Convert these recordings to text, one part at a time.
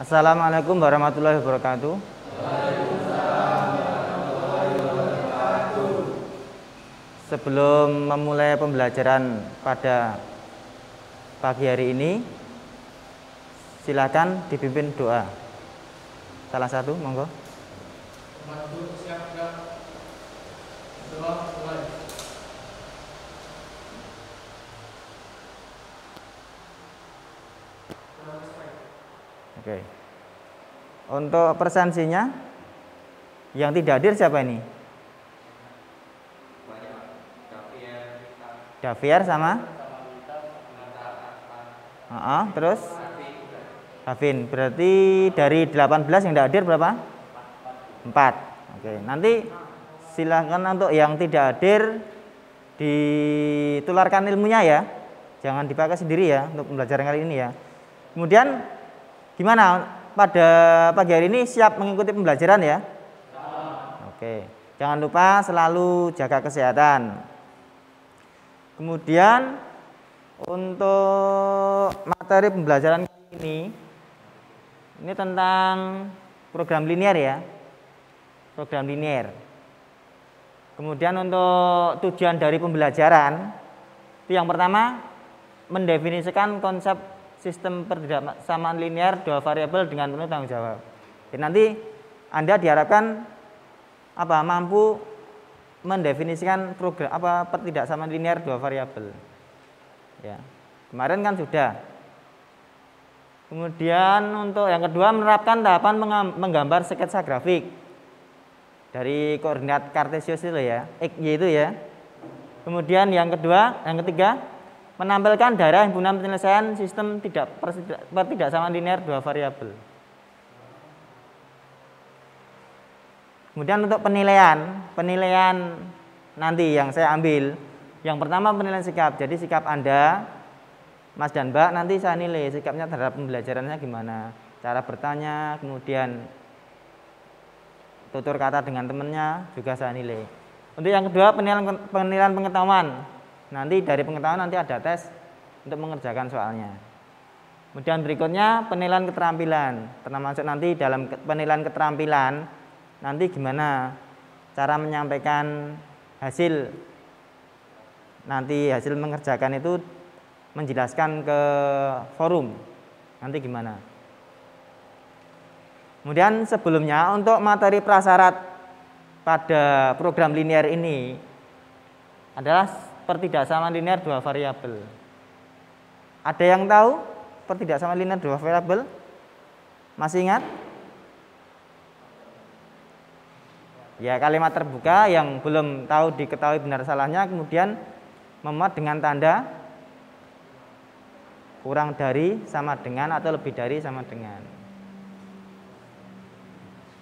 Assalamualaikum warahmatullahi wabarakatuh. Sebelum memulai pembelajaran pada pagi hari ini, silakan dipimpin doa. Salah satu, monggo. Oke. Untuk presensinya yang tidak hadir siapa ini? Davier sama? Terus? Hafin. Berarti dari 18 yang tidak hadir berapa? 4. Oke. Nanti silakan untuk yang tidak hadir ditularkan ilmunya ya. Jangan dipakai sendiri ya untuk pembelajaran kali ini ya. Kemudian gimana pada pagi hari ini, siap mengikuti pembelajaran ya? Oke. Jangan lupa selalu jaga kesehatan. Kemudian untuk materi pembelajaran kali ini tentang program linear ya. Program linear. Kemudian untuk tujuan dari pembelajaran itu yang pertama mendefinisikan konsep sistem pertidaksamaan linear dua variabel dengan penuh tanggung jawab. Jadi nanti Anda diharapkan mampu mendefinisikan program pertidaksamaan linear dua variabel. Ya. Kemarin kan sudah. Kemudian untuk yang kedua menerapkan tahapan menggambar sketsa grafik dari koordinat kartesius itu ya, XY itu ya. Kemudian yang ketiga menampilkan daerah himpunan penyelesaian sistem pertidaksamaan linear dua variabel. Kemudian untuk penilaian nanti yang saya ambil, yang pertama penilaian sikap. Jadi sikap Anda, Mas dan Mbak, nanti saya nilai sikapnya terhadap pembelajarannya gimana, cara bertanya, kemudian tutur kata dengan temannya juga saya nilai. Untuk yang kedua penilaian pengetahuan. Nanti dari pengetahuan nanti ada tes untuk mengerjakan soalnya. Kemudian berikutnya penilaian keterampilan. Termasuk nanti dalam penilaian keterampilan nanti gimana cara menyampaikan hasil. Nanti hasil mengerjakan itu menjelaskan ke forum. Nanti gimana? Kemudian sebelumnya untuk materi prasyarat pada program linear ini adalah pertidaksamaan linear dua variabel. Ada yang tahu pertidaksamaan linear dua variabel? Masih ingat? Ya, kalimat terbuka yang belum tahu diketahui benar salahnya, kemudian memuat dengan tanda kurang dari, sama dengan, atau lebih dari, sama dengan.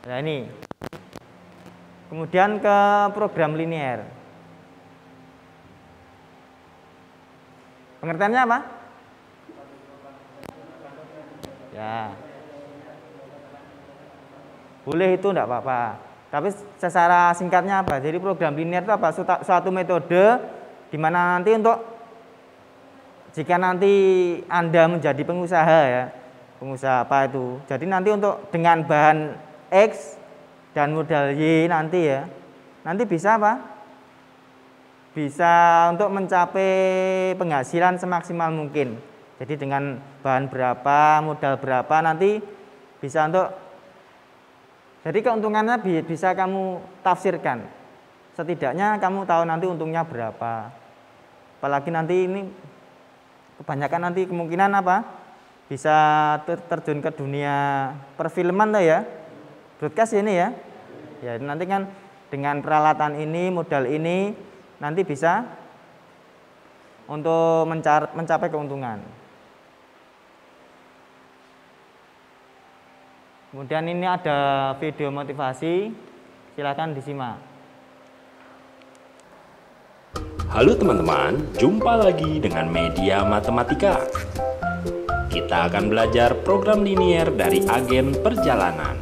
Nah ini. Kemudian ke program linear. Pengertiannya apa? Ya. Boleh itu enggak apa-apa. Tapi secara singkatnya apa? Jadi program linear itu apa? Suatu metode di mana nanti jika nanti Anda menjadi pengusaha ya. Pengusaha apa itu? Jadi nanti untuk dengan bahan X dan modal Y nanti ya. Nanti bisa apa? Bisa untuk mencapai penghasilan semaksimal mungkin. Jadi dengan bahan berapa, modal berapa nanti bisa untuk, jadi keuntungannya bisa kamu tafsirkan. Setidaknya kamu tahu nanti untungnya berapa. Apalagi nanti ini kebanyakan nanti kemungkinan bisa terjun ke dunia perfilman tuh ya. Broadcast ini ya. Ya nanti kan dengan peralatan ini, modal ini nanti bisa untuk mencapai keuntungan. Kemudian ini ada video motivasi, silakan disimak. Halo teman-teman, jumpa lagi dengan Media Matematika. Kita akan belajar program linear dari agen perjalanan.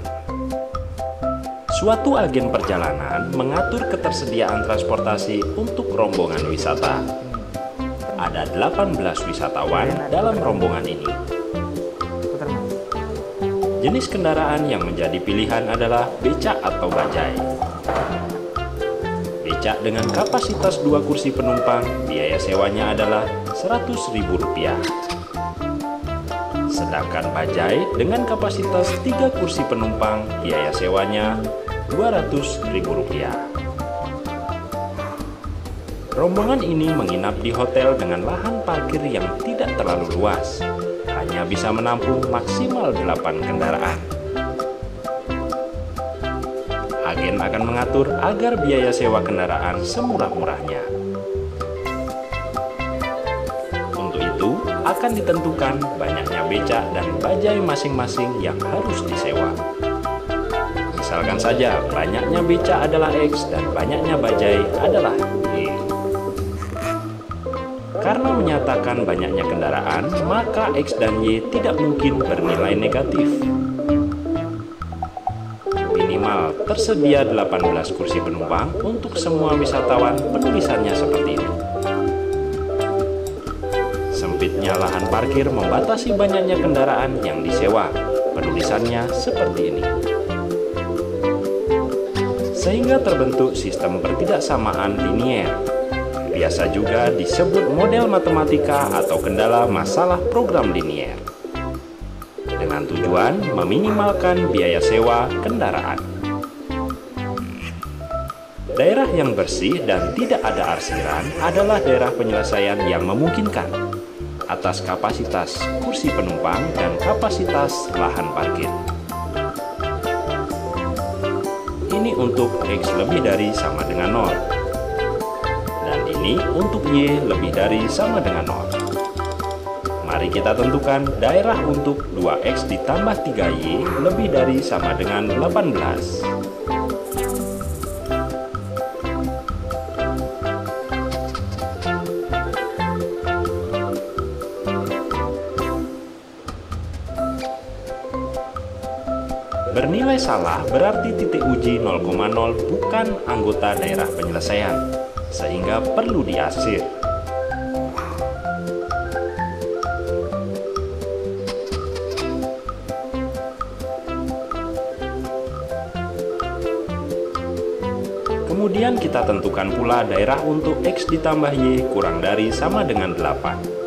Suatu agen perjalanan mengatur ketersediaan transportasi untuk rombongan wisata. Ada 18 wisatawan dalam rombongan ini. Jenis kendaraan yang menjadi pilihan adalah becak atau bajai. Becak dengan kapasitas 2 kursi penumpang, biaya sewanya adalah Rp100.000. Sedangkan bajai dengan kapasitas 3 kursi penumpang, biaya sewanya Rp200.000. Rombongan ini menginap di hotel dengan lahan parkir yang tidak terlalu luas, hanya bisa menampung maksimal 8 kendaraan. Agen akan mengatur agar biaya sewa kendaraan semurah-murahnya. Untuk itu, akan ditentukan banyaknya becak dan bajai masing-masing yang harus disewa. Misalkan saja, banyaknya becak adalah X dan banyaknya bajai adalah Y. Karena menyatakan banyaknya kendaraan, maka X dan Y tidak mungkin bernilai negatif. Minimal tersedia 18 kursi penumpang untuk semua wisatawan, penulisannya seperti ini. Sempitnya lahan parkir membatasi banyaknya kendaraan yang disewa, penulisannya seperti ini. Sehingga terbentuk sistem pertidaksamaan linier. Biasa juga disebut model matematika atau kendala masalah program linier. Dengan tujuan meminimalkan biaya sewa kendaraan. Daerah yang bersih dan tidak ada arsiran adalah daerah penyelesaian yang memungkinkan atas kapasitas kursi penumpang dan kapasitas lahan parkir. Ini untuk X lebih dari sama dengan 0. Dan ini untuk Y lebih dari sama dengan 0. Mari kita tentukan daerah untuk 2X ditambah 3Y lebih dari sama dengan 18. Bernilai salah berarti titik uji 0,0 bukan anggota daerah penyelesaian, sehingga perlu diarsir. Kemudian kita tentukan pula daerah untuk X ditambah Y kurang dari sama dengan 8.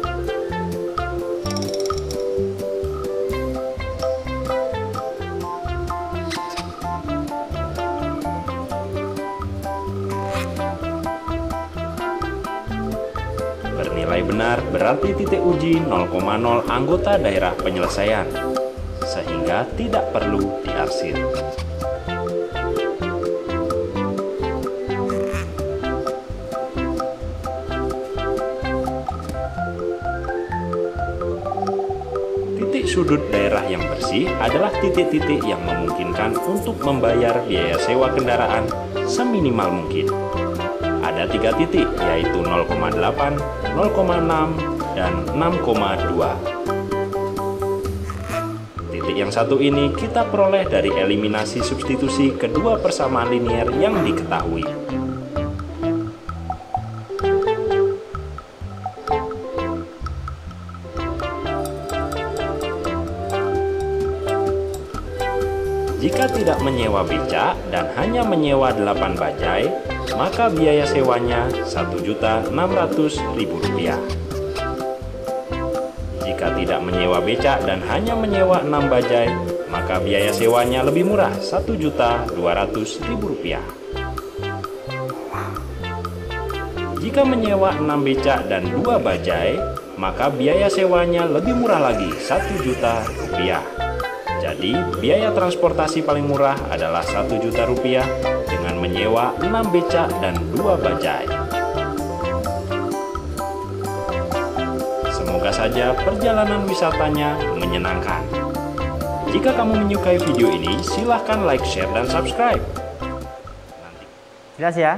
Bernilai benar berarti titik uji 0,0 anggota daerah penyelesaian, sehingga tidak perlu diarsir. Titik sudut daerah yang bersih adalah titik-titik yang memungkinkan untuk membayar biaya sewa kendaraan seminimal mungkin. Ada 3 titik, yaitu 0,8, 0,6, dan 6,2. Titik yang satu ini kita peroleh dari eliminasi substitusi kedua persamaan linier yang diketahui. Jika tidak menyewa becak dan hanya menyewa 8 bajai, maka biaya sewanya Rp1.600.000. Jika tidak menyewa becak dan hanya menyewa 6 bajai, maka biaya sewanya lebih murah, Rp1.200.000. Jika menyewa 6 becak dan 2 bajai, maka biaya sewanya lebih murah lagi, Rp1.000.000. Jadi, biaya transportasi paling murah adalah Rp1.000.000 dengan menyewa 6 becak dan 2 bajai. Semoga saja perjalanan wisatanya menyenangkan. Jika kamu menyukai video ini, silahkan like, share, dan subscribe. Jelas ya?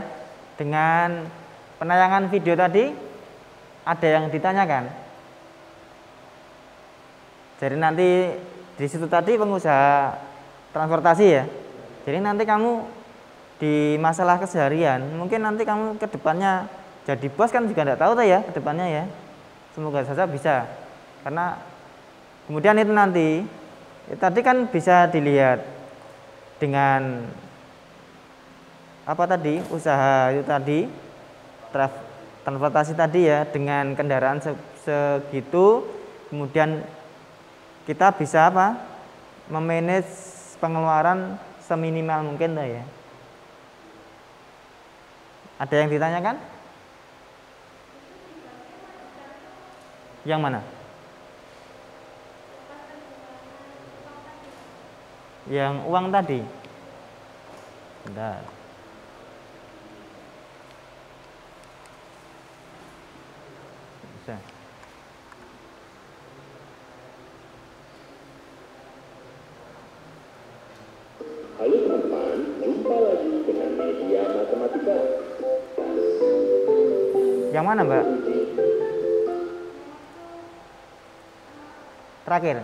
Dengan penayangan video tadi, ada yang ditanyakan. Jadi nanti di situ tadi pengusaha transportasi ya. Jadi nanti kamu di masalah keseharian, mungkin nanti kamu ke depannya jadi bos kan juga tidak tahu tuh ya ke depannya ya. Semoga saja bisa. Karena kemudian itu nanti Tadi kan bisa dilihat dengan apa tadi, usaha itu tadi, transportasi tadi ya, dengan kendaraan segitu, kemudian kita bisa apa, memanage pengeluaran seminimal mungkin lah ya. Ada yang ditanyakan? Yang mana? Yang uang tadi. Bentar. Bisa. Halo teman-teman, jumpa lagi dengan media matematika. Yang mana, Mbak? Terakhir.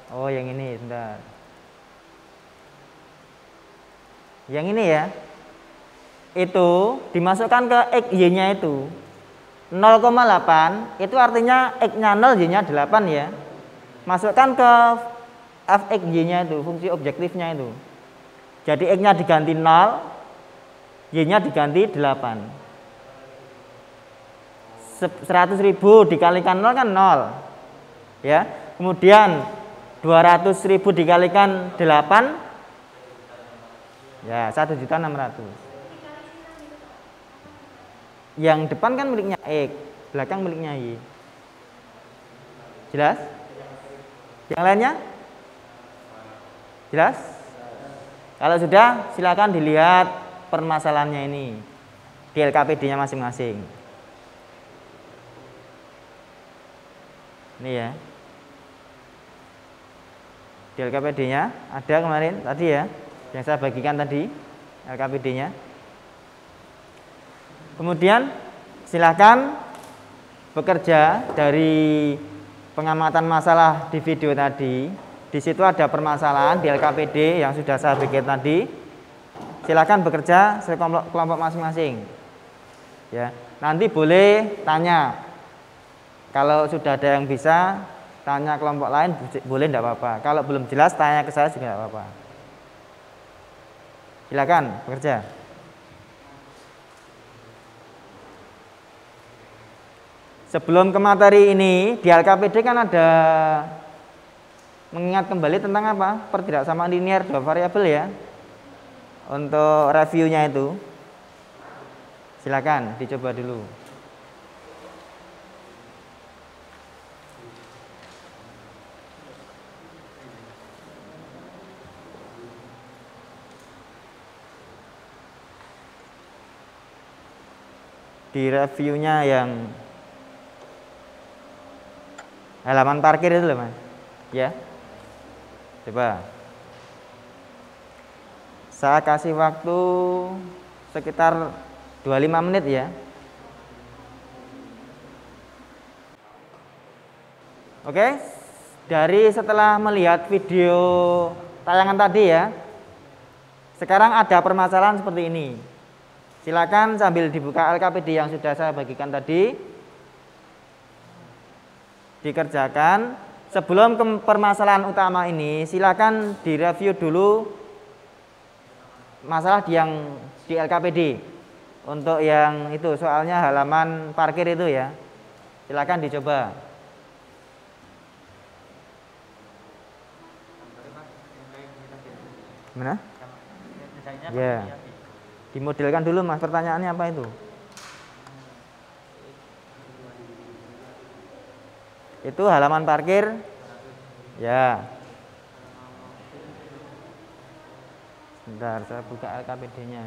Oh, yang ini, sebentar. Yang ini ya. Itu dimasukkan ke X Y-nya itu. 0,8 itu artinya X-nya 0, Y-nya 8 ya. Masukkan ke fx y-nya itu, fungsi objektifnya itu. Jadi X-nya diganti 0, Y-nya diganti 8. 100.000 dikalikan 0 kan 0. Ya. Kemudian 200.000 dikalikan 8 ya 1.600.000. Yang depan kan miliknya X, belakang miliknya Y. Jelas? Yang lainnya? Jelas? Kalau sudah, silakan dilihat permasalahannya ini di LKPD-nya masing-masing. Ini ya. Di LKPD-nya ada kemarin tadi ya, yang saya bagikan tadi LKPD-nya. Kemudian silakan bekerja dari pengamatan masalah di video tadi. Di situ ada permasalahan di LKPD yang sudah saya bikin tadi. Silakan bekerja sekelompok masing-masing. Ya, nanti boleh tanya. Kalau sudah ada yang bisa, tanya kelompok lain boleh, tidak apa-apa. Kalau belum jelas, tanya ke saya juga tidak apa-apa. Silakan bekerja. Sebelum ke materi ini, di LKPD kan ada mengingat kembali tentang apa? Pertidaksamaan linier dua variabel ya. Untuk reviewnya itu, silakan dicoba dulu. Di reviewnya yang halaman parkir itu loh Mas. Ya. Coba. Saya kasih waktu sekitar 25 menit ya. Oke. Dari setelah melihat video tayangan tadi ya. Sekarang ada permasalahan seperti ini. Silakan sambil dibuka LKPD yang sudah saya bagikan tadi, dikerjakan. Sebelum ke permasalahan utama ini, silakan direview dulu masalah yang di LKPD. Untuk yang itu soalnya halaman parkir itu ya, silakan dicoba. Mana? Ya. Dimodelkan dulu Mas, pertanyaannya apa itu? Itu halaman parkir. Ya. Sebentar, saya buka LKPD-nya.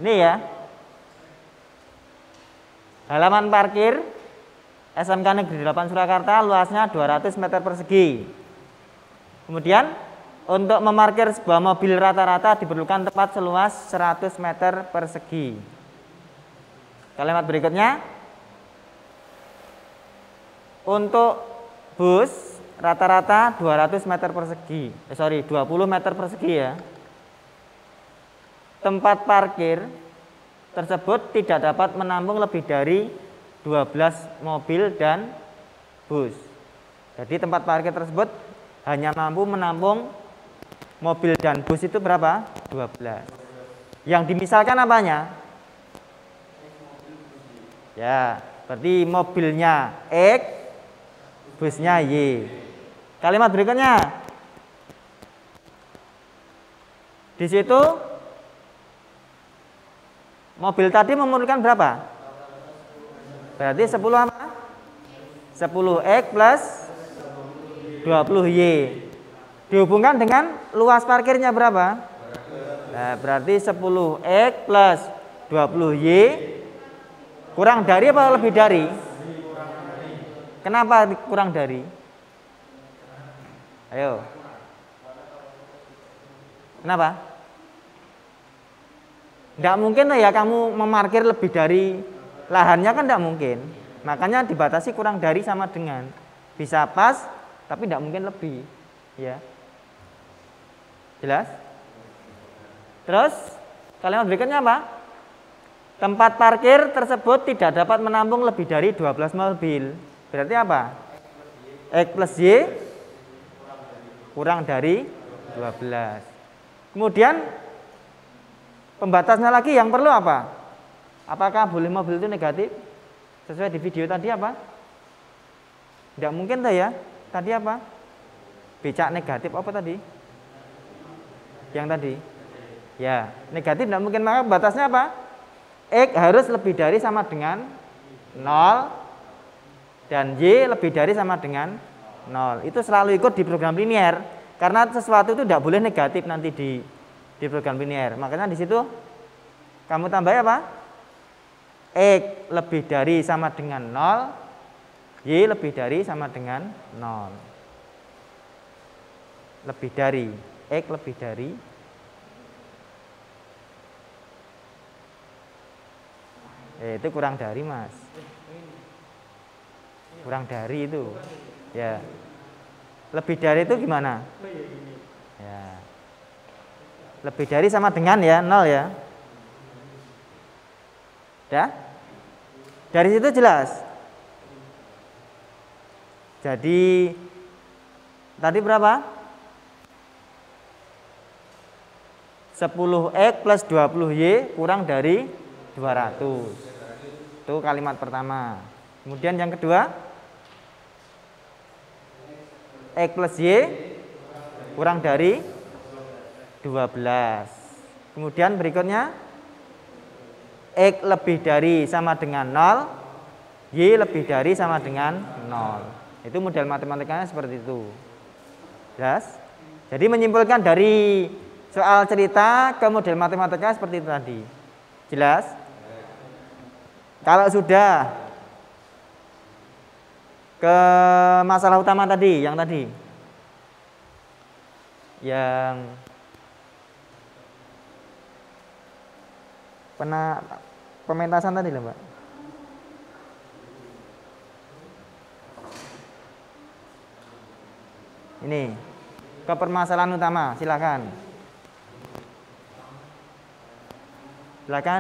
Ini ya, halaman parkir SMK Negeri 8 Surakarta, luasnya 200 meter persegi. Kemudian Untuk memarkir sebuah mobil rata-rata diperlukan tempat seluas 100 meter persegi. Kalimat berikutnya, untuk bus rata-rata 200 meter persegi. 20 meter persegi ya. Tempat parkir tersebut tidak dapat menampung lebih dari 12 mobil dan bus. Jadi tempat parkir tersebut hanya mampu menampung mobil dan bus itu berapa? 12. Yang dimisalkan apanya? Ya, berarti mobilnya X, busnya Y. Kalimat berikutnya. Di situ mobil tadi memerlukan berapa? Berarti 10 apa? 10X plus 20Y. Dihubungkan dengan luas parkirnya berapa? Nah, berarti 10X plus 20Y kurang dari apa lebih dari? Kenapa kurang dari? Ayo. Kenapa? Tidak mungkin ya kamu memarkir lebih dari lahannya, kan tidak mungkin. Makanya dibatasi kurang dari sama dengan. Bisa pas, tapi tidak mungkin lebih. Ya. Jelas? Terus, kalimat berikutnya apa? Tempat parkir tersebut tidak dapat menampung lebih dari 12 mobil. Berarti apa? X plus Y kurang dari 12. Kemudian pembatasnya lagi yang perlu apa? Apakah boleh mobil itu negatif? Sesuai di video tadi apa? Tidak mungkin tuh ya. Tadi apa? Becak negatif apa tadi? Yang tadi? Ya, negatif tidak mungkin, maka batasnya apa? X harus lebih dari sama dengan 0 dan Y lebih dari sama dengan 0. Itu selalu ikut di program linear. Karena sesuatu itu tidak boleh negatif nanti di program linear. Makanya di situ kamu tambah apa? X lebih dari sama dengan 0, Y lebih dari sama dengan 0. Lebih dari, X lebih dari. Itu kurang dari, Mas. Kurang dari itu. Ya. Lebih dari itu gimana? Ya. Lebih dari sama dengan ya 0 ya. Ya? Dari situ jelas. Jadi tadi berapa? 10X plus 20Y kurang dari 200. Itu kalimat pertama. Kemudian yang kedua, X plus Y kurang dari 12. Kemudian berikutnya, X lebih dari sama dengan 0, Y lebih dari sama dengan 0. Itu model matematikanya seperti itu. Jelas? Jadi menyimpulkan dari soal cerita ke model matematika seperti itu tadi. Jelas? Kalau sudah ke masalah utama tadi, yang pementasan tadi loh, Mbak. Ini ke permasalahan utama, silakan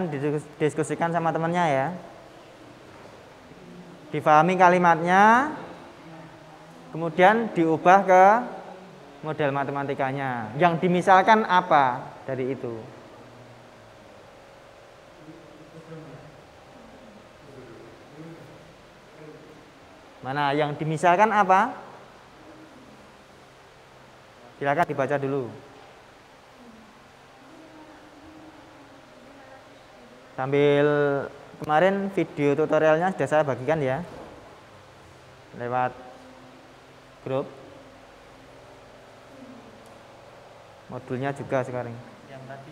didiskusikan sama temannya ya. Difahami kalimatnya, kemudian diubah ke model matematikanya. Yang dimisalkan apa dari itu? Mana yang dimisalkan apa? Silakan dibaca dulu. Sambil kemarin video tutorialnya sudah saya bagikan ya lewat grup. Modulnya juga sekarang. Yang tadi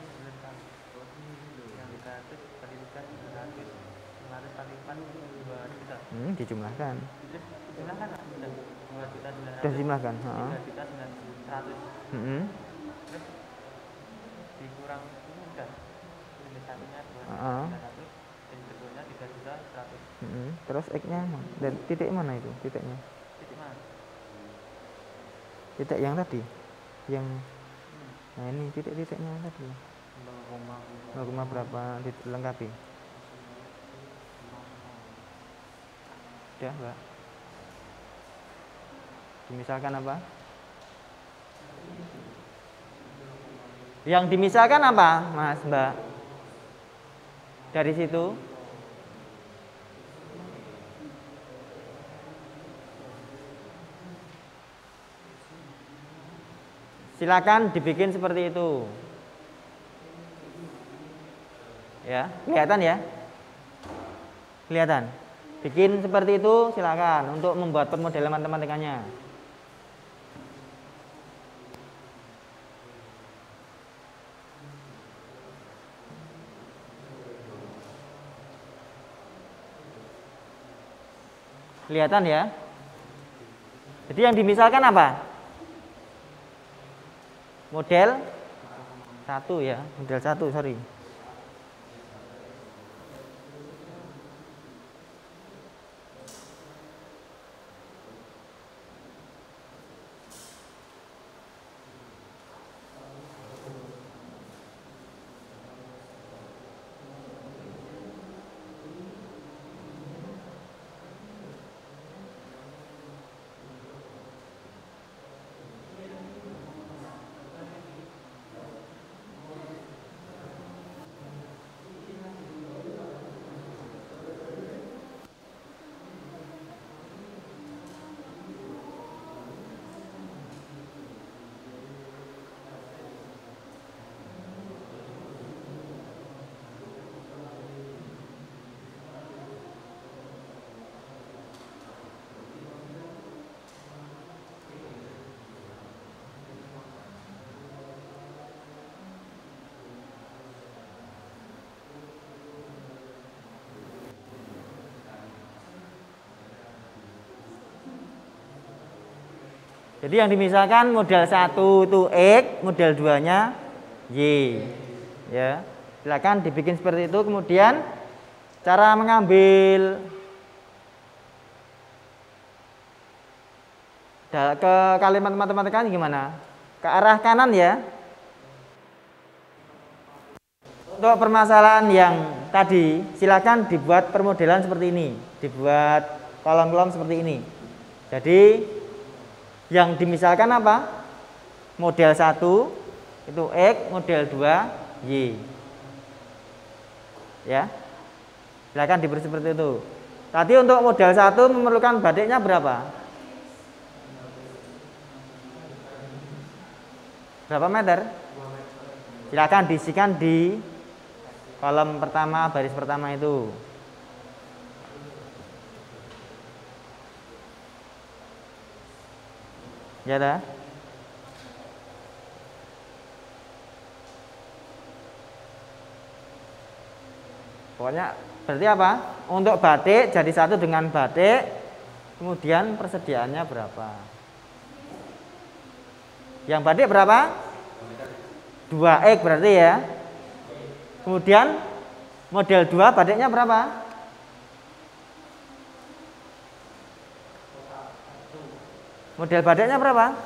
yang dikasih kemarin taripan 2 juta. Dijumlahkan. Dijumlahkan nggak? Sudah 2 juta 900. Sudah dijumlahkan. 3 juta 900. 100. Mm-mm. Terus dikurang itu udah limit satunya 2 Heeh. juta 100, dan keduanya 3 juta 100. Mm-mm. Terus X-nya mana? Dan titik mana itu titiknya? Titik mana? Titik yang tadi, yang nah ini titik-titiknya tadi. 0, berapa dilengkapi? Udah, Mbak. Dimisalkan apa? Yang dimisalkan apa, Mas, Mbak? Dari situ silakan dibikin seperti itu. Ya, kelihatan ya? Kelihatan. Bikin seperti itu silakan untuk membuat permodelan matematikanya. Kelihatan ya? Jadi yang dimisalkan apa? Model 1 ya, model 1, sorry. Jadi yang dimisalkan model 1 itu X, model 2-nya Y. Ya. Silakan dibikin seperti itu. Kemudian cara mengambil ke kalimat matematika gimana? Ke arah kanan ya. Untuk permasalahan yang tadi, silakan dibuat permodelan seperti ini, dibuat kolom-kolom seperti ini. Jadi yang dimisalkan apa? Model 1 itu X, model 2 Y. Ya. Silakan diberi seperti itu. Tadi untuk model 1 memerlukan batiknya berapa? Berapa meter? Silakan diisikan di kolom pertama, baris pertama itu. Ya dah. Pokoknya berarti apa? Untuk batik jadi satu dengan batik, kemudian persediaannya berapa? Yang batik berapa? 2X berarti ya. Kemudian model 2 batiknya berapa? Model batiknya berapa?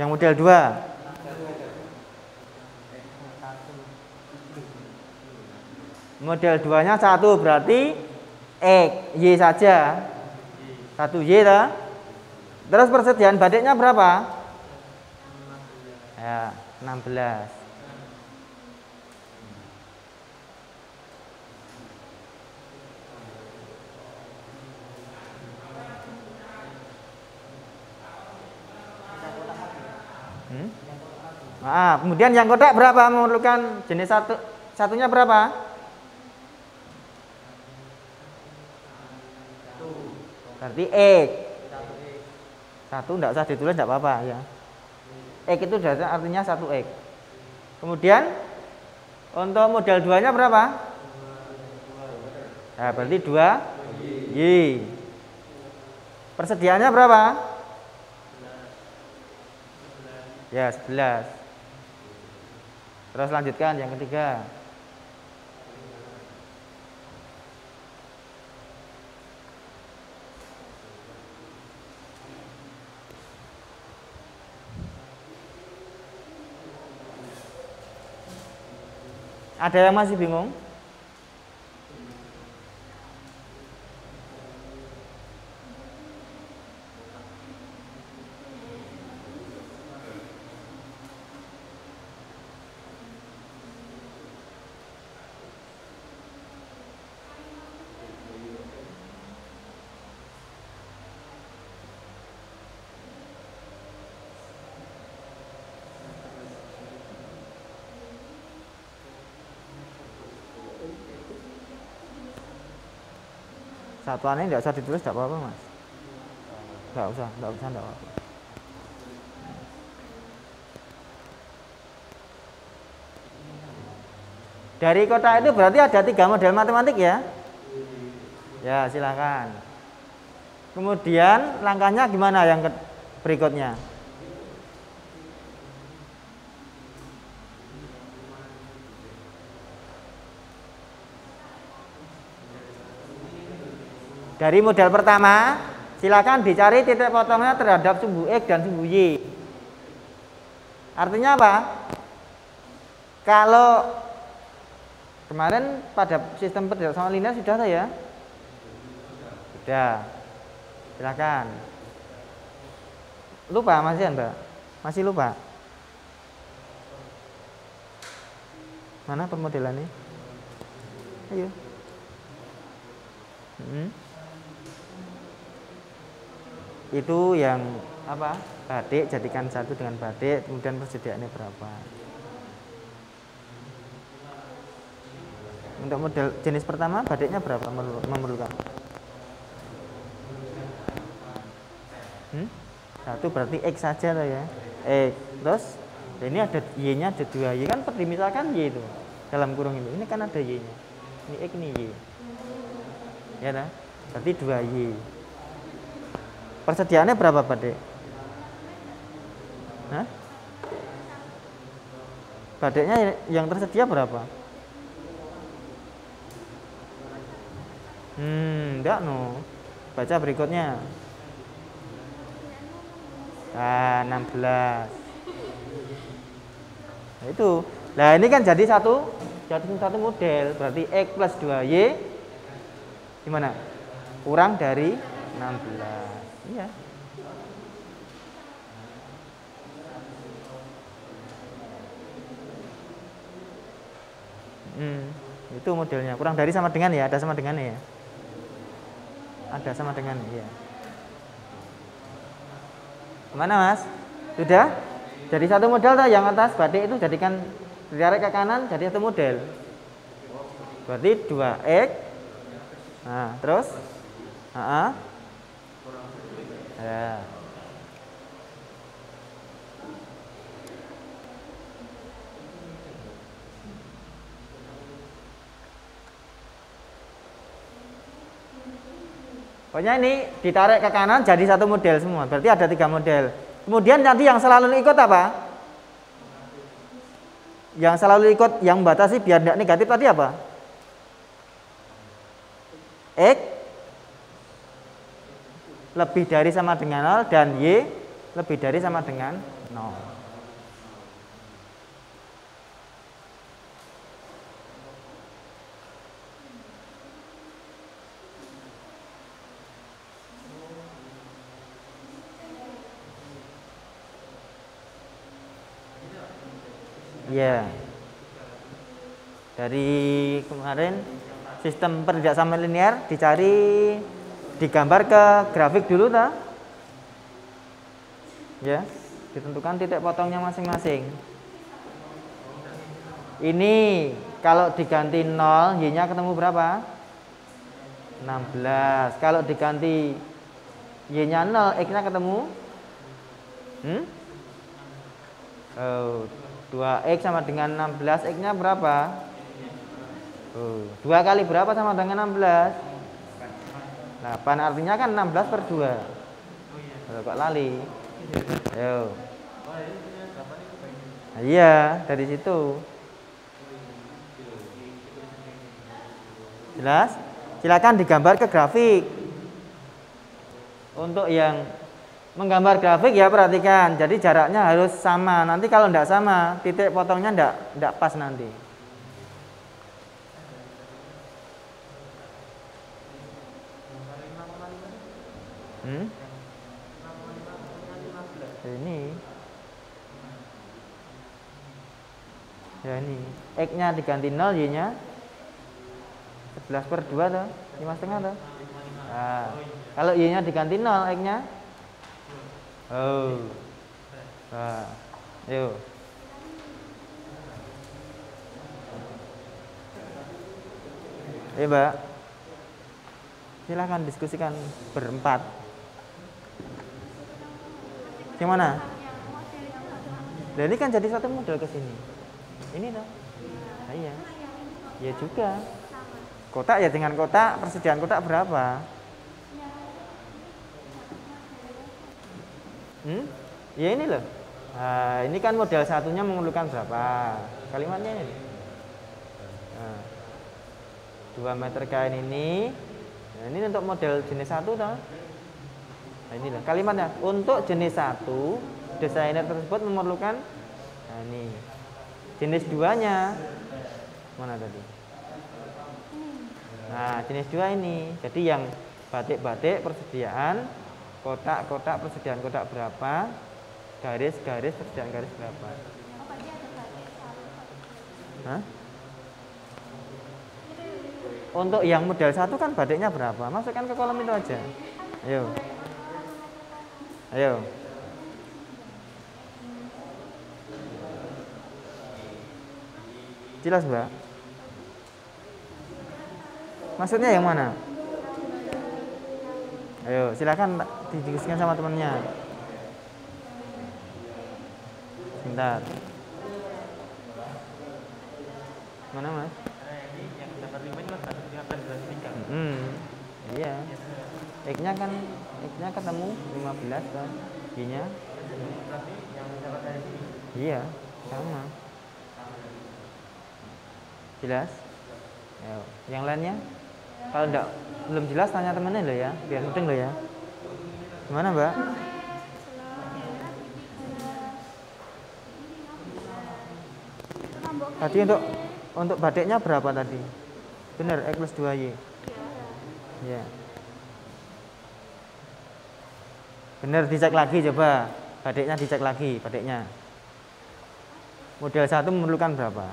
Yang model 2. Model 2-nya 1 berarti X, Y saja. 1Y dah. Terus persediaan batiknya berapa? Ya, 16. Nah, kemudian yang kotak berapa? Memerlukan jenis satunya berapa? Berarti X. 1 enggak usah ditulis, enggak apa-apa ya. X itu artinya 1X. Kemudian untuk model 2-nya berapa? Nah, berarti 2Y. Persediaannya berapa? Ya, 11. Terus lanjutkan yang ketiga. Ada yang masih bingung? Satuannya tidak usah ditulis, tidak apa-apa mas. Tidak usah, tidak apa-apa. Dari kotak itu berarti ada 3 model matematik ya? Ya silakan. Kemudian langkahnya gimana yang berikutnya? Dari model pertama, silakan dicari titik potongnya terhadap sumbu X dan sumbu Y. Artinya apa? Kalau kemarin pada sistem perjalanan sama linear sudah ada ya? Sudah. Silakan. Lupa masih Mbak? Masih lupa? Mana permodelannya? Ayo. Itu yang apa? Badik, jadikan satu dengan badik, kemudian persediaannya berapa? Untuk model jenis pertama badiknya berapa memerlukan? Satu berarti X saja tuh ya. X. Terus ini ada Y-nya ada 2 Y kan seperti misalkan Y itu dalam kurung ini kan ada Y-nya. Ini X ini Y. Ya nah? Berarti 2 Y. Persediaannya berapa badik? Hah? Badiknya yang tersedia berapa? Enggak no. Baca berikutnya. 16. Nah, itu. Nah, ini kan jadi satu model. Berarti X plus 2Y gimana? Kurang dari 16. Iya. Itu modelnya. Kurang dari sama dengan ya, ada sama dengannya ya. Ada sama dengan ya. Kemana mas? Sudah? Jadi satu model tuh yang atas badik itu jadikan ditarik ke kanan jadi satu model. Berarti 2X. Nah, terus? Ya. Pokoknya ini ditarik ke kanan jadi satu model semua. Berarti ada 3 model. Kemudian nanti yang selalu ikut apa? Yang selalu ikut yang membatasi biar tidak negatif tadi apa? X lebih dari sama dengan 0 dan Y lebih dari sama dengan 0. Ya. Dari kemarin sistem perjalanan linear dicari digambar ke grafik dulu ta? Ya, ditentukan titik potongnya masing-masing. Ini kalau diganti 0, Y-nya ketemu berapa? 16. Kalau diganti Y-nya 0, X-nya ketemu 2X sama dengan 16, X-nya berapa? 2 kali berapa sama dengan 16? 8, artinya kan 16 per 2. Loh, kok lali? Ayo. Nah, iya, dari situ. Jelas? Silakan digambar ke grafik. Untuk yang menggambar grafik ya perhatikan. Jadi jaraknya harus sama. Nanti kalau tidak sama, titik potongnya tidak pas nanti. Ini. Ya ini. X-nya diganti 0, Y-nya 11/2 tuh, 5,5 tuh. Nah, kalau Y-nya diganti 0, X-nya nah, yuk. Mbak. Silahkan diskusikan berempat. Gimana? Nah, ini kan jadi satu model ke sini. Ini toh. Nah, iya. Iya juga. Kotak ya dengan kotak, persediaan kotak berapa? Ya ini loh. Nah, ini kan model satunya memerlukan berapa? Kalimatnya ini. Nah, 2 meter kain ini. Nah, ini untuk model jenis 1 toh. Nah, ini loh kalimatnya. Untuk jenis 1, desainer tersebut memerlukan, nah ini. Jenis 2-nya mana tadi? Nah, jenis 2 ini. Jadi yang batik-batik persediaan kotak-kotak persediaan kotak berapa? Garis-garis persediaan garis berapa? Hah? Untuk yang model 1 kan batiknya berapa? Masukkan ke kolom itu aja. Ayo. Ayo. Jelas, Mbak? Maksudnya yang mana? Ayo, silakan didiskusikan sama temannya. Bentar. Mana, Mas? Yang gambar 5 ini Mas, 15 Iya. X-nya kan X-nya ketemu 15 kan. Y-nya? berarti yang dapat dari sini. Iya, sama. Jelas? Ayo, yang lainnya? Kalau enggak belum jelas tanya temennya lo ya, biar mudeng lo ya. Gimana, Mbak? Tadi untuk batiknya berapa tadi? Benar, X plus 2Y. Ya. Benar, dicek lagi coba. Batiknya dicek lagi, batiknya. Model 1 memerlukan berapa?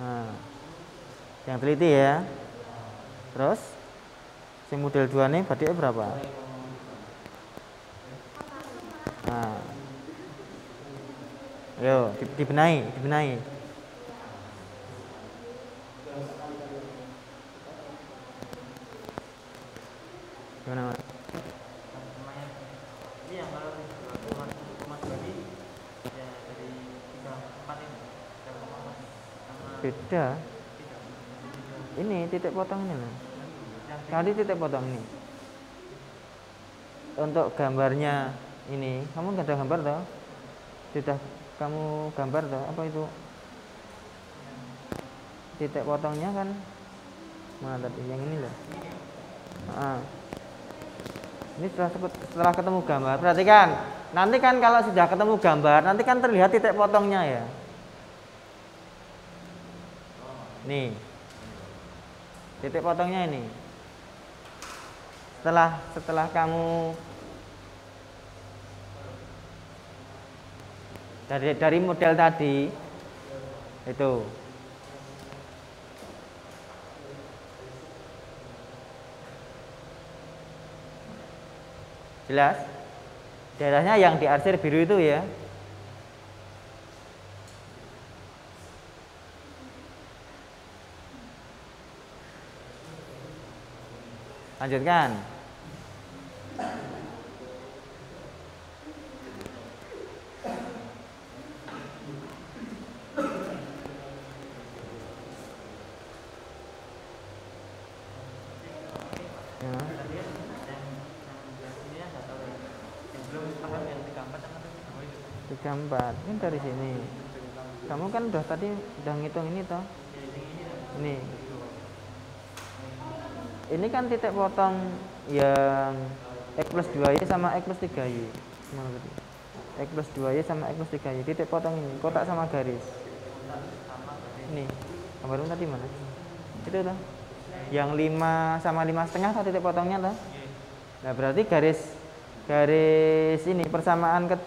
Nah, yang teliti ya. Terus si model 2 nih batiknya berapa? Nah, ayo dibenahi. Gimana, Mas? Ini yang kalau 2,2 ini ya dari 3,4 ini. Beda. Ini titik potong ini loh. Tadi titik potong ini. Untuk gambarnya ini, kamu nggak ada gambar toh? Sudah kamu gambar toh? Apa itu? Titik potongnya kan mana tadi? Yang ini loh. Ini setelah ketemu gambar, perhatikan. Nanti kan kalau sudah ketemu gambar, nanti kan terlihat titik potongnya ya. Nih, titik potongnya ini. Setelah kamu dari model tadi itu. Jelas? Daerahnya yang diarsir biru itu ya. Lanjutkan. Ya. Tadi kan yang 16 ini ya nggak tahu ya. Yang belum paham yang 34 sama 32 itu. 34 ini dari sini. Kamu kan udah tadi udah ngitung ini toh. Ini. Ini kan titik potong yang X plus 2Y sama X plus 3Y. X plus 2Y sama X plus 3Y. Titik potong ini, kotak sama garis. Ini. Gambarmu tadi mana? Itu toh. Yang 5 sama 5,5 toh titik potongnya toh. Nah, berarti garis ini persamaan ke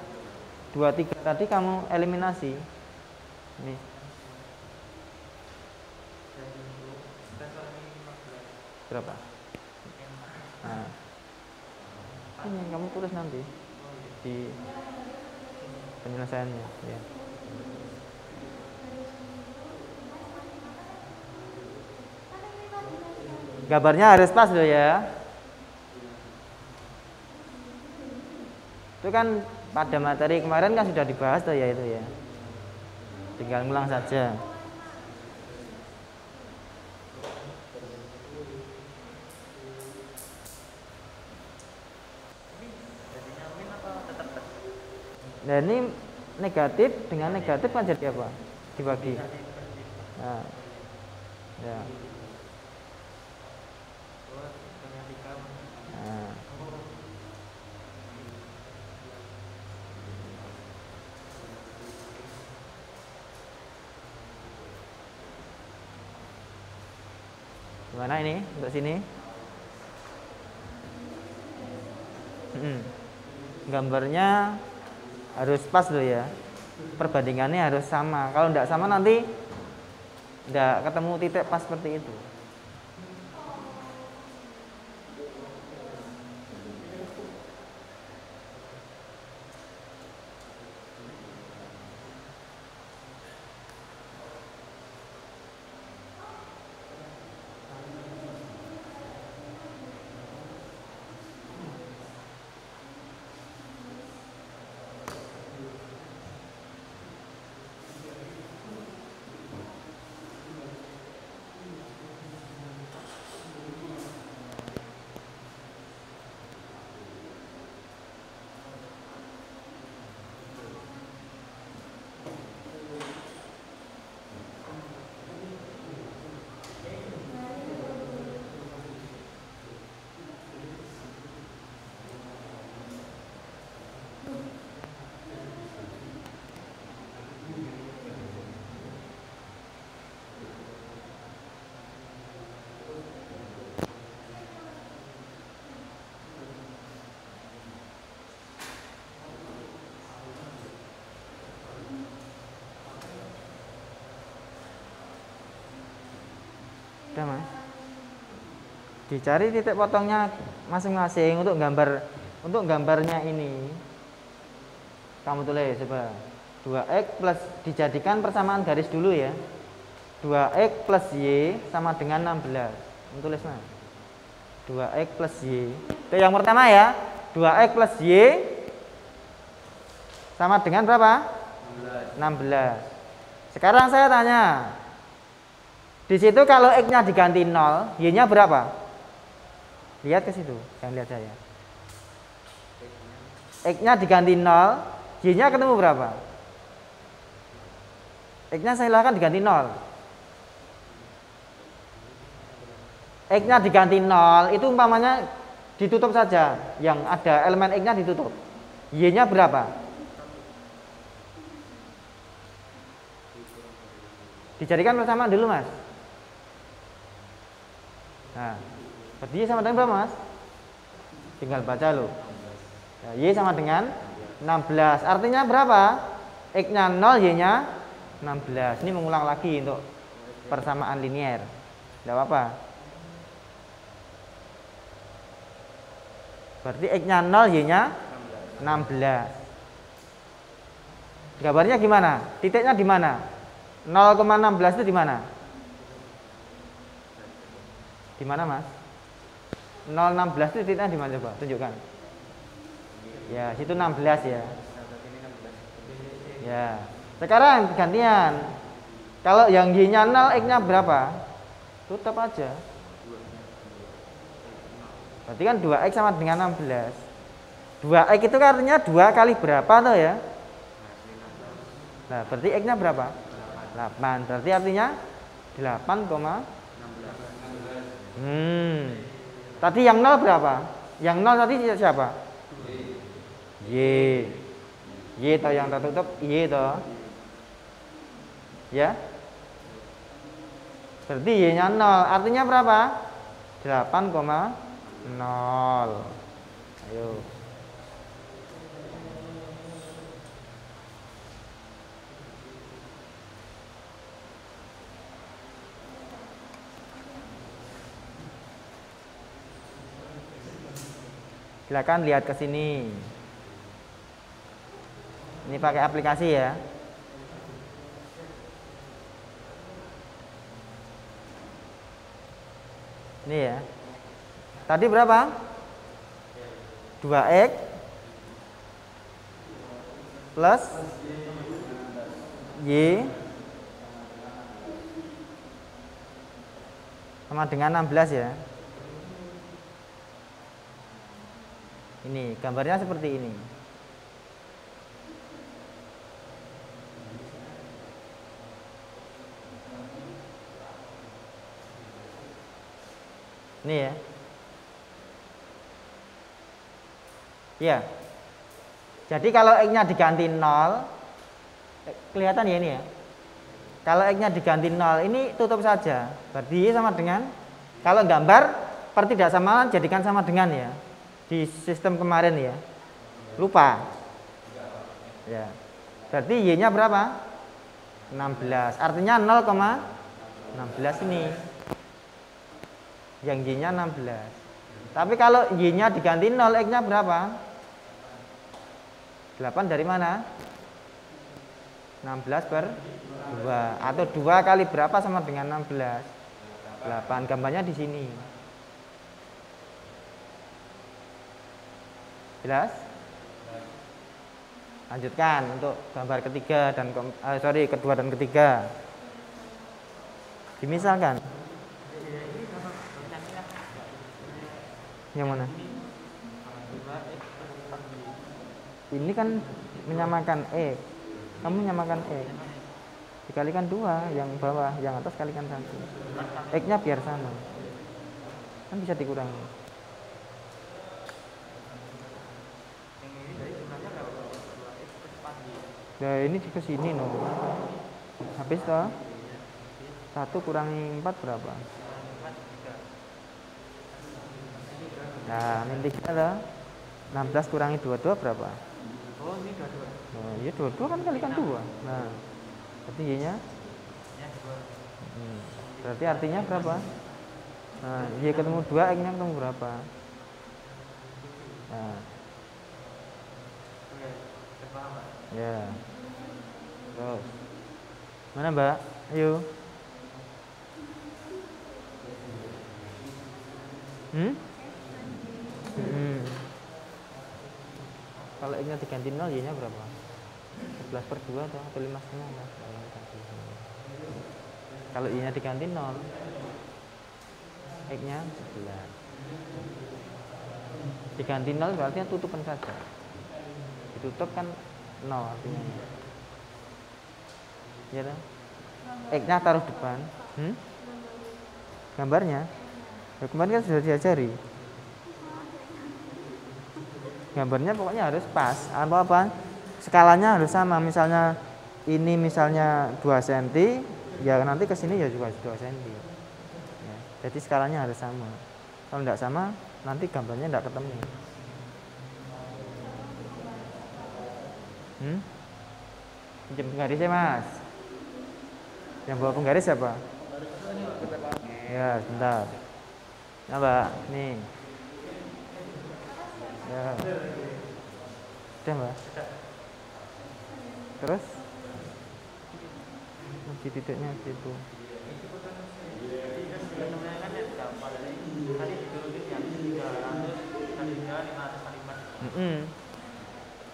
2, 3 tadi kamu eliminasi. Nih. Berapa? Nah. Ini kamu tulis nanti di penyelesaiannya ya. Gambarnya harus pas loh ya. Itu kan pada materi kemarin kan sudah dibahas tuh ya itu ya. Tinggal ngulang saja. Nah ini negatif dengan negatif kan jadi apa? Dibagi. Nah, ya. Nah. Gimana ini untuk sini? Gambarnya harus pas loh ya, perbandingannya harus sama. Kalau tidak sama nanti tidak ketemu titik pas seperti itu. Udah mas, dicari titik potongnya masing-masing untuk gambarnya ini. Kamu tulis coba 2x plus, dijadikan persamaan garis dulu ya. 2x plus y sama dengan 16. Kamu tulis mas 2x plus y. Itu yang pertama ya. 2x plus y sama dengan berapa? 16. Sekarang saya tanya, di situ kalau X-nya diganti 0, Y-nya berapa? Lihat ke situ, jangan lihat saya. X-nya diganti 0, Y-nya ketemu berapa? X-nya silahkan diganti 0. X-nya diganti 0, itu umpamanya ditutup saja. Yang ada elemen X-nya ditutup. Y-nya berapa? Dijadikan persamaan dulu mas. Nah, berarti Y sama dengan berapa mas? Tinggal baca loh. Nah, Y sama dengan 16. Artinya berapa? X-nya 0, Y-nya 16. Ini mengulang lagi untuk persamaan linier. Tidak apa-apa. Berarti X-nya 0, Y-nya 16. Gambarnya gimana? Titiknya di mana? 0,16 itu di mana? Di mana mas? 0,16 itu titiknya di mana coba? Tunjukkan. Ya, situ 16 ya. Ya. Sekarang gantian. Kalau yang Y-nya 0, X-nya berapa? Tutup aja. Berarti kan 2x sama dengan 16. 2x itu kan artinya 2 kali berapa tuh ya? Nah, berarti x-nya berapa? 8. Berarti artinya 8, tadi yang 0 berapa? Yang 0 tadi siapa? Y. Y toh yang tertutup Y toh. Ya. Berarti Y-nya 0. Artinya berapa? 8,0. Ayo. Silakan lihat ke sini. Ini pakai aplikasi ya. Ini ya. Tadi berapa? 2x plus y sama dengan 16 ya. Ini gambarnya seperti ini. Ini ya. Ya. Jadi kalau x-nya diganti 0, kelihatan ya ini ya. Kalau x-nya diganti 0, ini tutup saja. Berarti sama dengan, kalau gambar pertidaksamaan jadikan sama dengan ya. Di sistem kemarin ya. Lupa. Ya. Berarti y-nya berapa? 16. Artinya 0,16 ini. Yang y-nya 16. Tapi kalau y-nya diganti 0, x-nya berapa? 8 dari mana? 16 per 2. Atau 2 kali berapa sama dengan 16? 8. Gambarnya di sini. Jelas? Lanjutkan untuk gambar ketiga dan kedua dan ketiga. Dimisalkan. Yang mana? Ini kan menyamakan X. Kamu menyamakan X. Dikalikan 2, yang bawah, yang atas kalikan 1. X-nya biar sama. Kan bisa dikurangi. Nah, ini ke sini no. Habis toh? 1 kurangi 4 berapa? Nah, ini 3 toh. 16 kurangi 22 berapa? Oh, ini 22. Nah, ya 22 kan kalikan 2. Nah, berarti y-nya? Berarti artinya berapa? Nah, y ketemu 2, x-nya ketemu berapa? Nah. Ya. Terus. Mana Mbak? Ayo. Kalau x-nya diganti 0, y-nya berapa? 11 per 2 atau 5,5 lah. Kalau y-nya diganti 0, x-nya 11. Diganti 0 berarti tutupan saja. Ditutup kan 0 artinya. Ya kan? X-nya taruh depan. Gambarnya. Ya, kemarin kan sudah diajari. Gambarnya pokoknya harus pas. Apa-apa? Skalanya harus sama. Misalnya ini misalnya 2 cm, ya nanti ke sini ya juga 2 cm. Ya, jadi skalanya harus sama. Kalau tidak sama, nanti gambarnya tidak ketemu. Pinjam penggarisnya Mas. Yang bawa penggaris siapa? Ya, sebentar. Nah, Mbak, nih. Ya. Udah, Mbak. Terus? Di titiknya situ.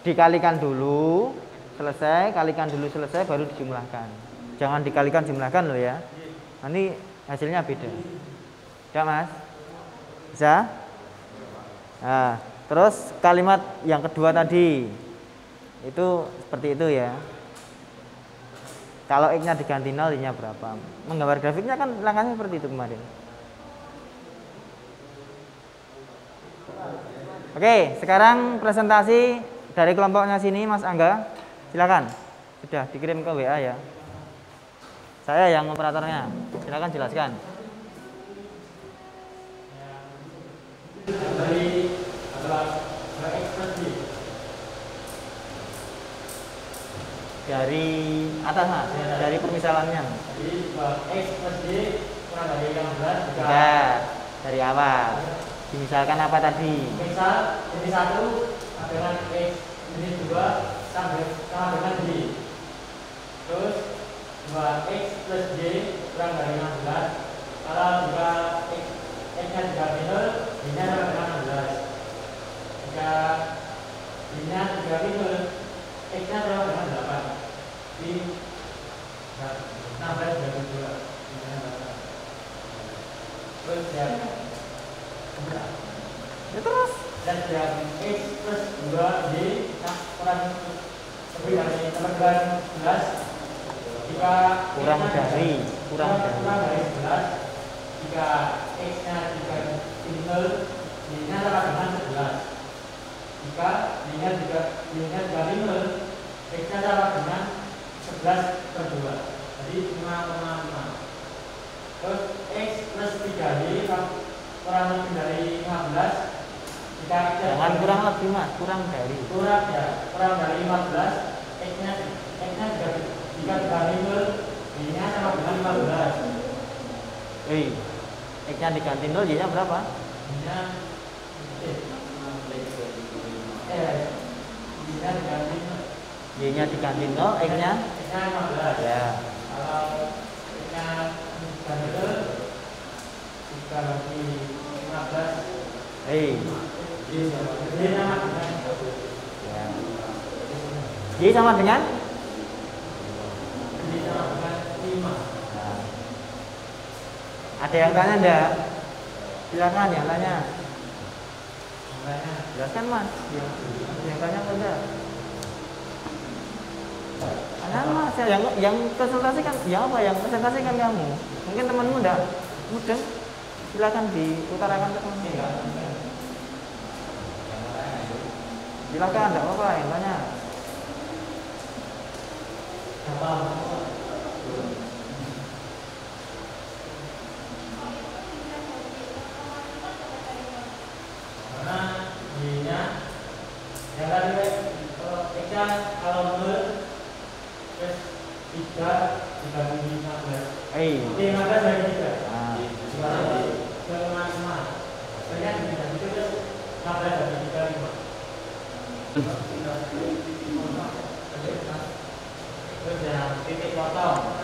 Dikalikan dulu, selesai, kalikan dulu selesai, baru dijumlahkan. Jangan dikalikan jumlahkan loh ya. Nanti hasilnya beda. Tidak Mas? Bisa? Nah, terus kalimat yang kedua tadi itu seperti itu ya. Kalau X-nya diganti 0, Y-nya berapa? Menggambar grafiknya kan langkahnya seperti itu kemarin. Oke, sekarang presentasi dari kelompoknya sini, Mas Angga. Silakan. Sudah dikirim ke WA ya. Saya yang operatornya. Silakan jelaskan. Dari atas Mas, dari permisalannya. Jadi X plus Y kurang dari 15 juga. Sudah, dari awal. Dimisalkan apa tadi? Misal ini 1 dengan X, ini 2 sama dengan Y. Terus 2X plus Y kurang dari 16. Kalau jika X-nya diganti 0, Y-nya sama dengan 16. Jika Y-nya diganti 0, X-nya sama dengan 8. Di 16 dari 2. Terus ya terus dan yang X plus 2Y kurang lebih dari 11. Jika kurang dari 11, jika X-nya diganti 0, Y-nya sama dengan 11. Jika Y-nya diganti 0, X-nya sama dengan 11/2, jadi 5,5. Terus X plus 3Y kurang lebih dari 15. Jika jangan kurang lebih Mas, kurang dari. Kurang dari 15. X-nya jika diganti 0, Y-nya sama dengan 15. X-nya diganti 0, Y-nya berapa? Y-nya diganti 0. Y-nya diganti 0, X-nya 15. ya. Kalau X-nya diganti 0, dibagi 15. Y sama dengan Ya. Y sama dengan 5. Nah. Ada yang tanya enggak? Silakan yang tanya. Jelaskan Mas. Yang tanya apa enggak? Tanya Mas, yang presentasikan, yang apa yang presentasikan kamu? Mungkin temanmu enggak mudah. Silakan diutarakan ke temanmu. Silakan, enggak apa-apa yang tanya. Karena Y-nya yang tadi X-nya kalau 0 terus 3 dibagi 15. 15 dari 3. Nah. Ke 5. Ternyata dibagi terus 15 dari 3, 5. Terus yang titik potong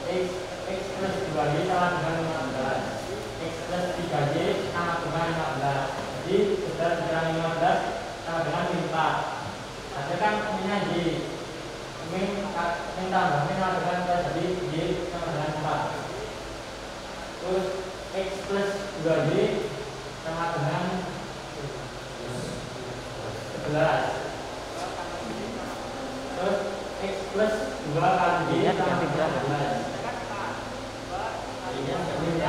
X plus 2Y sama dengan 15. X plus 3Y sama dengan 15. Jadi sudah dengan 15 sama dengan 4. Ada kan punya Y. Min tambah min sama dengan jadi Y sama dengan 4. Terus X plus 2Y sama dengan 11. Terus X plus 2 kali Y sama dengan 11. Y-nya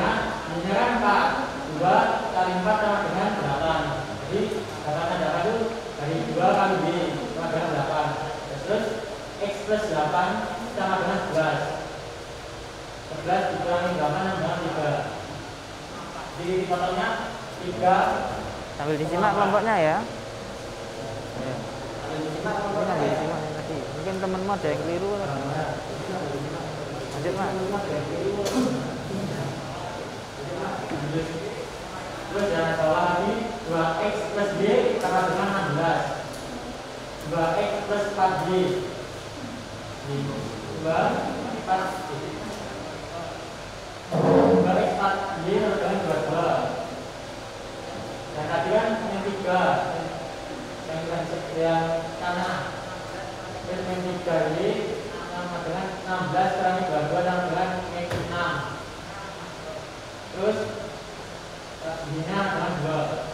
kan 4. 2 kali 4 sama dengan 8. Jadi katakan 8 itu dari 2 kali Y sama dengan 8. Terus X plus 8 sama dengan 11. 11 dikurangi 8 sama dengan 3. Jadi dipotongnya 3. Sambil disimak kelompoknya ya. Sambil disimak Ini sambil disimak yang tadi. Mungkin temanmu ada yang keliru. Lanjut Mas. Terus yang bawah lagi 2X plus Y sama dengan 16. 2X plus 4Y 2X 4Y sama dengan 22. Dan tadi kan yang 3 yang kanan. Terus yang 3Y sama dengan 16 kurangi 22 sama dengan X 6. Terus Y-nya dengan 2.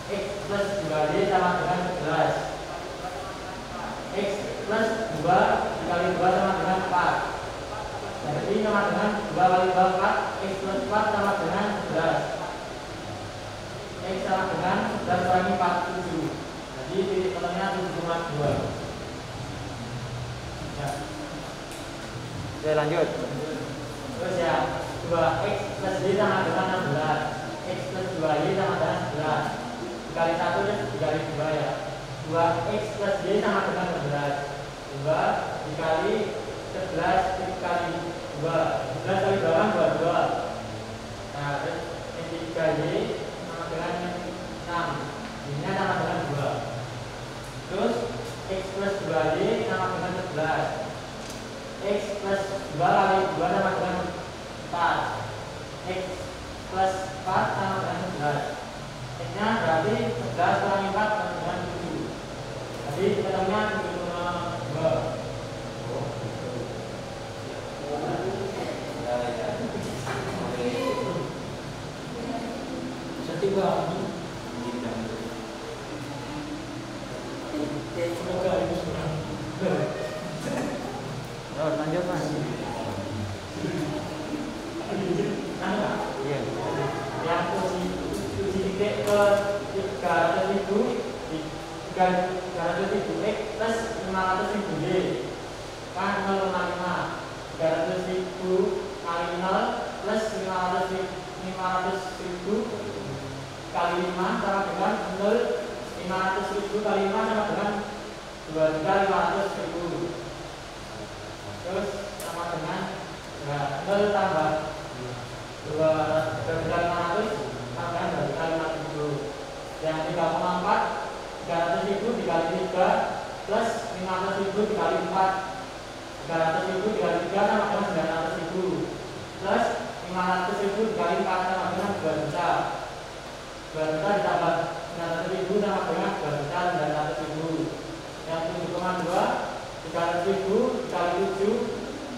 X plus 2Y sama dengan 11. X plus 2 dikali 2 sama dengan 4. Jadi sama dengan 2 kali 2 4. X plus 4 sama dengan 11. X sama dengan 11 kurangi 4 7. Jadi titik tengahnya 7,2. Ya. Oke, lanjut. Terus ya 2x plus y sama dengan 16. X plus 2y sama dengan 11. Dikali 1 dan dikali 2 ya. 2x plus y sama dengan 11. 2 dikali 11 dikali 2. 11 kali 2 kan 22. Nah, terus yang 3y sama dengan 6. Ini sama dengan 2. Terus x plus 2y sama dengan 11. X plus 2 kali 2 sama dengan 4. X plus 4 sama dengan 11. X nya berarti 11 kurangi 4 sama dengan 7. Jadi ketemunya 7,2. Setiga. Semoga itu sudah. Terus lanjut Mas. Iya. Yang uji titik ke 300.000 300.000 X plus 500.000 Y kan 0,5. 300.000 kali 0 plus 500.000 kali 5 sama dengan 0. 500.000 kali 5 sama dengan 2.500.000. Terus sama dengan 0 tambah 2.500 sama dengan 2.500. Yang 3,4 300.000 dikali 3 plus 500.000 dikali 4. 300.000 dikali 3 sama dengan 900.000 plus 500.000 dikali 4 sama dengan 2 juta. 2 juta ditambah 900.000 sama dengan 2.900.000. Yang 7,2 300.000 dikali 7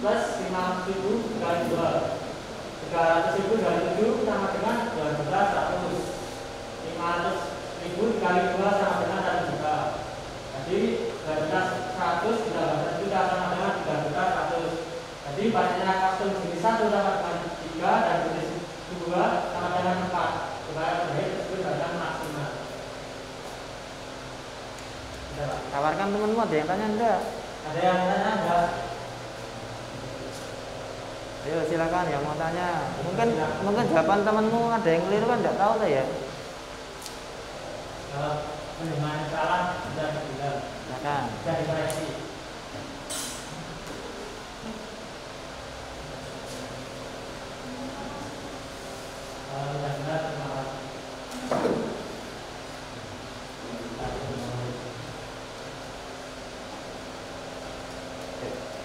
plus 500.000 dikali 2. 300.000 dikali 7 sama dengan 2.100. 500.000 dikali 2 sama dengan 1 juta. Jadi 2.100 ditambah 1 juta sama dengan 3.100. Jadi banyaknya faktor jenis 1 sama dengan 3 dan jenis 2 sama dengan 4. Supaya terbaik tersebut adalah maksimal. Tawarkan temanmu, ada yang tanya enggak? Ada yang tanya enggak? Ayo silakan yang mau tanya. Mungkin jawaban temanmu ada yang keliru kan enggak tahu saya. Kalau penerimaan salah sudah dibilang. Silakan. Sudah dikoreksi. Kalau tidak benar terima kasih.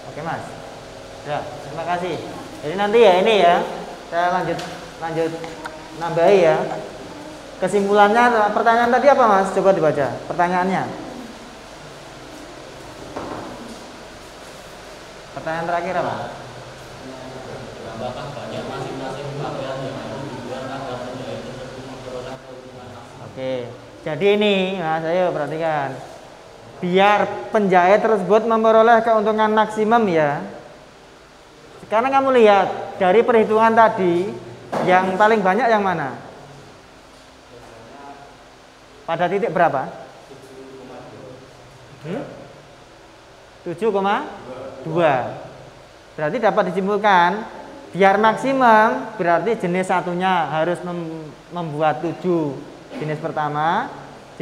Oke Mas. Ya, terima kasih. Jadi nanti ya ini ya, saya lanjut nambahi ya. Kesimpulannya pertanyaan tadi apa Mas? Coba dibaca pertanyaannya. Pertanyaan terakhir apa? Tambahkan banyak masing-masing pakaian yang ada tujuan agar penjahit tersebut memperoleh keuntungan maksimal. Oke. Jadi ini Mas, ayo perhatikan. Biar penjahit tersebut memperoleh keuntungan maksimum ya. Sekarang kamu lihat dari perhitungan tadi yang paling banyak yang mana? Pada titik berapa? 7,2. Berarti dapat disimpulkan biar maksimum berarti jenis satunya harus membuat 7 jenis pertama,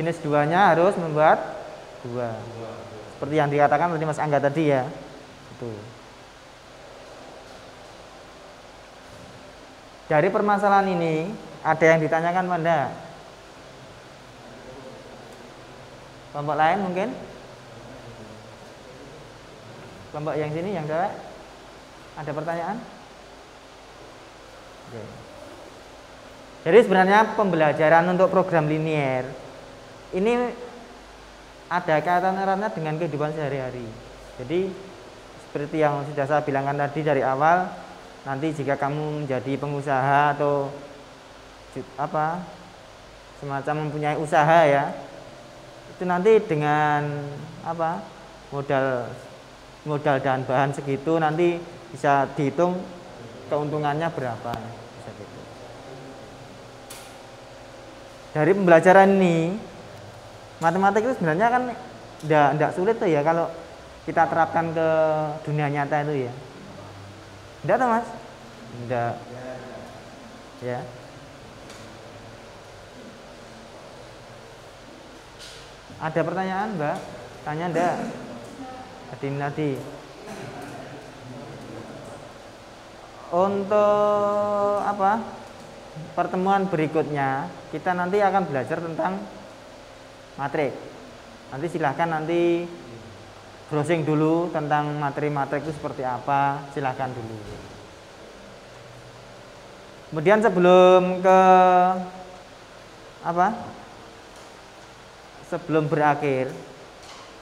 jenis 2-nya harus membuat 2. Seperti yang dikatakan oleh Mas Angga tadi ya. Itu. Dari permasalahan ini ada yang ditanyakan pada kelompok lain mungkin? Kelompok yang sini yang cewek? Ada pertanyaan? Oke. Jadi sebenarnya pembelajaran untuk program linier ini ada kaitan eratnya dengan kehidupan sehari-hari. Jadi seperti yang sudah saya bilangkan tadi dari awal, nanti jika kamu menjadi pengusaha atau semacam mempunyai usaha ya, itu nanti dengan apa, modal dan bahan segitu nanti bisa dihitung keuntungannya berapa, bisa gitu. Dari pembelajaran ini, matematik itu sebenarnya kan enggak sulit tuh ya kalau kita terapkan ke dunia nyata itu ya. Enggak tuh Mas? Enggak. Ya. Ada pertanyaan, Mbak? Tanya enggak? Tadi. Untuk apa? Pertemuan berikutnya kita nanti akan belajar tentang matrik. Nanti silahkan nanti browsing dulu tentang materi-materi itu seperti apa, silahkan dulu. Kemudian sebelum ke apa? Sebelum berakhir,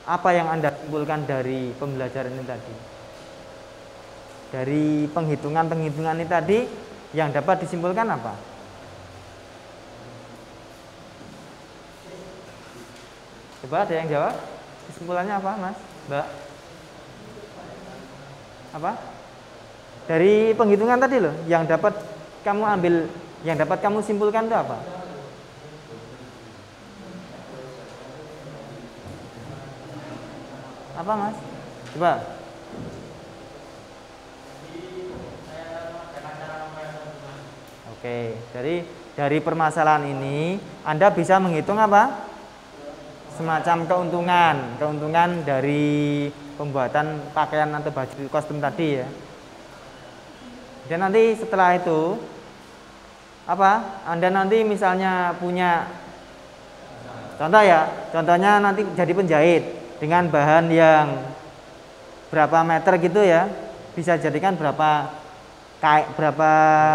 apa yang Anda simpulkan dari pembelajaran ini tadi? Dari penghitungan ini tadi yang dapat disimpulkan apa? Coba ada yang jawab? Kesimpulannya apa, Mas? Mbak? Apa? Dari penghitungan tadi loh, yang dapat kamu ambil, yang dapat kamu simpulkan itu apa? Apa, Mas? Coba. Oke, dari permasalahan ini Anda bisa menghitung apa? Semacam keuntungan dari pembuatan pakaian atau baju kostum tadi ya. Dan nanti setelah itu apa? Anda nanti misalnya punya contoh ya, contohnya nanti jadi penjahit dengan bahan yang berapa meter gitu ya, bisa jadikan berapa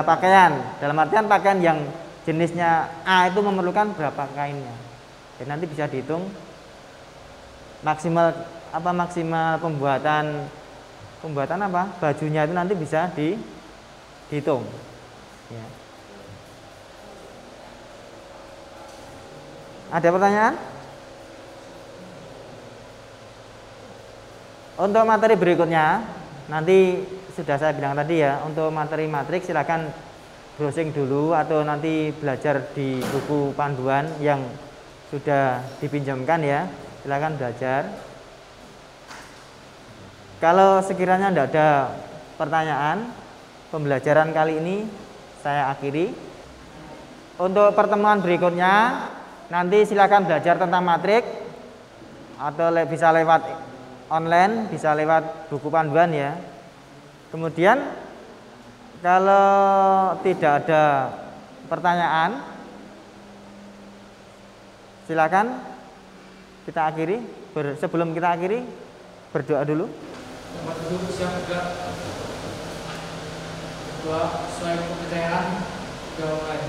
pakaian, dalam artian pakaian yang jenisnya A itu memerlukan berapa kainnya, dan nanti bisa dihitung maksimal pembuatan apa bajunya itu nanti bisa dihitung ya. Ada pertanyaan? Untuk materi berikutnya nanti sudah saya bilang tadi ya, untuk materi matrik silakan browsing dulu atau nanti belajar di buku panduan yang sudah dipinjamkan ya, silakan belajar. Kalau sekiranya tidak ada pertanyaan, pembelajaran kali ini saya akhiri. Untuk pertemuan berikutnya nanti silakan belajar tentang matrik, atau bisa lewat online, bisa lewat buku panduan ya. Kemudian kalau tidak ada pertanyaan, silakan kita akhiri. Sebelum kita akhiri, berdoa dulu. Tempat duduk siap juga. Doa sesuai kepercayaan. Doa mulai.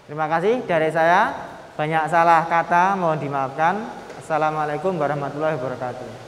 Terima kasih dari saya. Banyak salah kata mohon dimaafkan. Assalamualaikum warahmatullahi wabarakatuh.